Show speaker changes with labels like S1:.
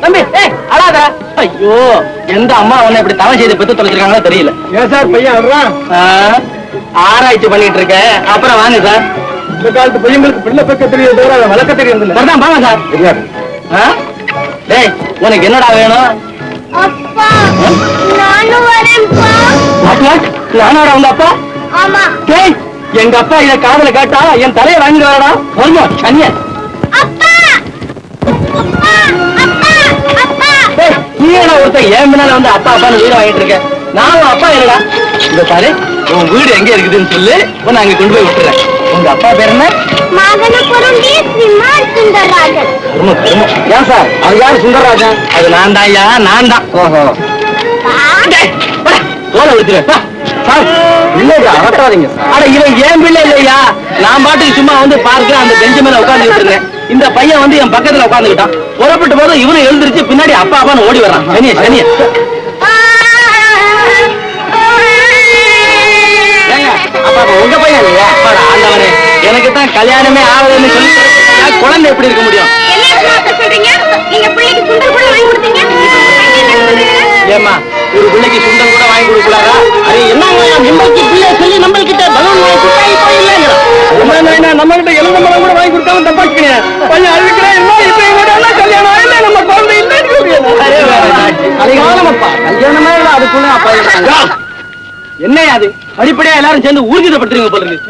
S1: தம்பி அழாத. ஐயோ, எந்த அம்மா உன்னை இப்படி தவறு செய்து பெத்து தொலைச்சிருக்காங்களோ தெரியல.
S2: ஏன் சார் பையன் அழுறான்?
S1: ஆராய்ச்சி பண்ணிட்டு இருக்கேன். அப்புறம் வாங்க சார்.
S2: இந்த காலத்து பையங்களுக்கு பிள்ளை பெக்க தெரியாது தவிர அதை வளர்க்க தெரியாது இல்ல.
S1: சரிதான், வாங்க சார்.
S2: தெரியாது.
S1: டேய், உனக்கு என்னடா வேணும்?
S3: அப்பா நானும் வரேன்ப்பா.
S1: நானோட உங்க அப்பா?
S3: ஆமா.
S1: டேய், எங்க அப்பா இத காதுல கேட்டா என் தலையை வாங்கிட்டு வரடா. வருவோம் சனிய.
S3: அப்பா அப்பா அப்பா அப்பா.
S1: டேய், நீ என்ன ஒருத்தன் ஏன் முன்னால வந்து அப்பா அப்பான்னு வீடு வாங்கிட்டு இருக்க? நான் உன் அப்பா இல்லடா. இந்த பாரு, உன் வீடு எங்க இருக்குதுன்னு சொல்லு, உன்னை அங்க கொண்டு போய் விட்டுறேன். உங்க அப்பா பேர் என்ன?
S3: மாகனபுரண்டி ஸ்ரீமான் சுந்தரராஜன்.
S1: ஏன் சார், அது யாரு சுந்தரராஜன்? அது நான் தான் ஐயா, நான் தான். ஓஹோ, தோலை விடுத்துறேன் சார். இல்லையா, அவட்டாதீங்க. அட, இவன் ஏன் பிள்ளை இல்லையா? நான் பாட்டுக்கு சும்மா வந்து பார்க்க அந்த பெஞ்சு மேல உட்கார்ந்துட்டு இருந்தேன். இந்த பையன் வந்து என் பக்கத்துல உட்கார்ந்துக்கிட்டான். புறப்பட்டு போது இவனும் எழுந்திருச்சு பின்னாடி அப்பா அப்பான்னு ஓடி வரான். சனிய சனிய. அப்பா உங்க பையன் இல்லையா? ஆண்டவனே, எனக்கு தான் கல்யாணமே ஆகுதுன்னு சொல்லி குழந்தை எப்படி இருக்க முடியும்?
S3: என்ன சொல்றீங்க? நீங்க பிள்ளைக்கு சுண்டல் கூட வாங்கி கொடுத்தீங்க.
S1: ஏமா, ஒரு பிள்ளைக்கு சுண்டல் கூட வாங்கி கொடுக்கூடாதா? அது என்ன நம்மளுக்கு பிள்ளை சொல்லி நம்மள்கிட்ட பலூன் வாங்கி கொடுத்தா இப்போ இல்லைங்க.
S2: நம்ம கிட்ட எலும்பு மரம் கூட வாங்கி கொடுத்தாலும் தப்பாச்சுங்க. பையன் அழுக்கிறேன் இப்ப எங்க கல்யாணம் இல்ல, நம்ம குழந்தை
S1: அதிகாலமப்பா, கல்யாணமே இல்லை, அதுக்குள்ள அப்பா இருக்காங்க. என்ன அது? அடிப்படையா எல்லாரும் சேர்ந்து ஊர்ஜிதப்படுத்துறீங்க போல இருக்கு.